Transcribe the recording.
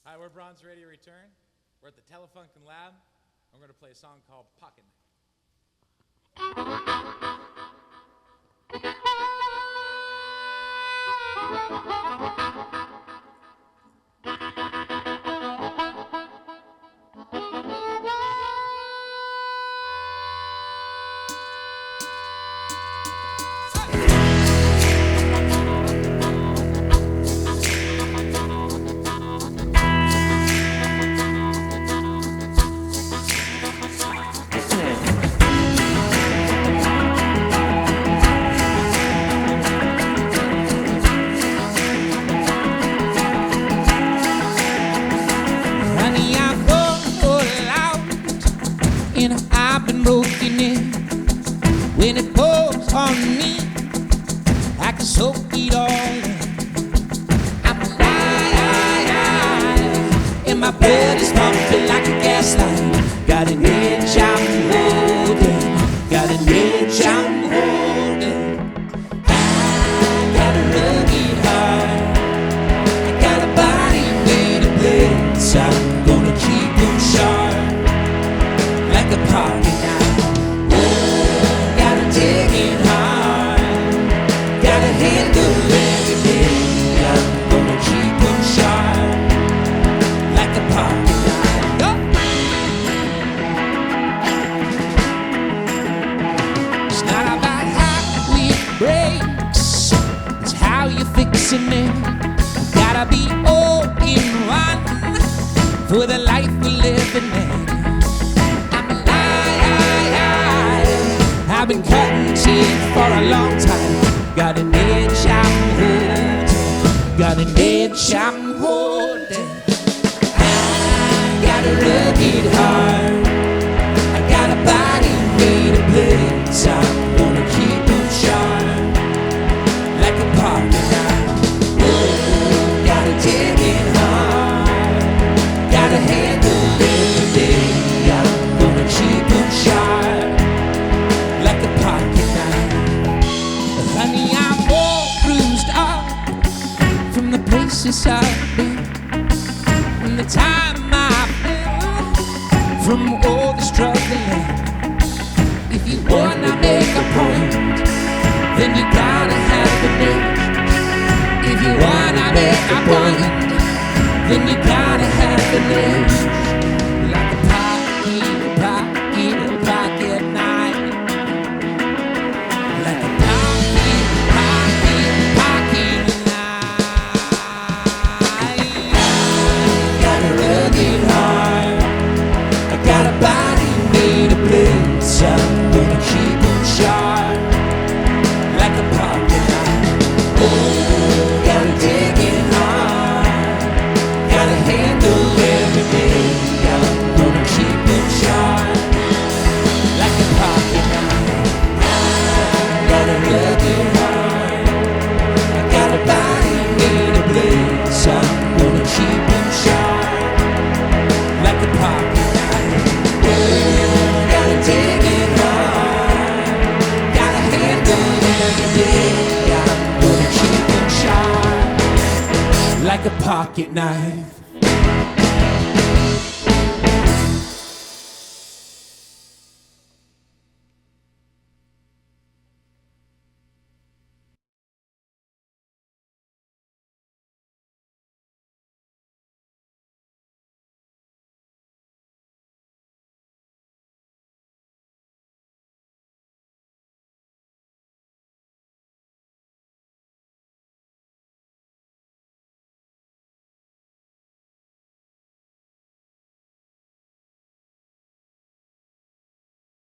Hi, we're Bronze Radio Return. We're at the Telefunken Lab. I'm going to play a song called Pocket Knife. I've been broken in. When it pours on me, I can soak it all in. I'm alive, and my blood is pumping like a gas line. Got an edge I'm holding, got an edge I'm holding. I gotta love it hard. I got a body made of blades. I'm gonna keep them sharp like a pocket knife. Oh, gotta dig it hard. Gotta handle everything. I'm gonna keep them sharp like a pocket knife. Oh. It's not about how it breaks, it's how you're fixing it. Gotta be all in one for the life we're living in. I've been cutting teeth for a long time. Got an edge I'm holding, got an edge I'm holding. I gotta rub it hard. I got a body made of blades. I'm gonna keep them sharp like a pocket knife. Oh, gotta dig it hard. Gotta handle everything. I'm gonna keep them sharp like a pocket knife. Honey, I'm all bruised up from the places I've been, from the time I've been, from all the struggling. If you wanna make a point, then you gotta have an edge. If you wanna make a point, then you gotta have an edge. Like a pocket knife. Like a pocket knife. Gotta rub it hard. I got a body made of blades. I'm gonna keep them sharp like a pocket knife. Oh, gotta dig it hard. Gotta handle everything. I'm gonna keep them sharp like a pocket knife. Gotta rub it hard. I got a body made of blades. I'm gonna keep them sharp like a pocket knife. Oh, gotta dig it hard. Gotta handle everything. I'm gonna keep them sharp like a pocket knife.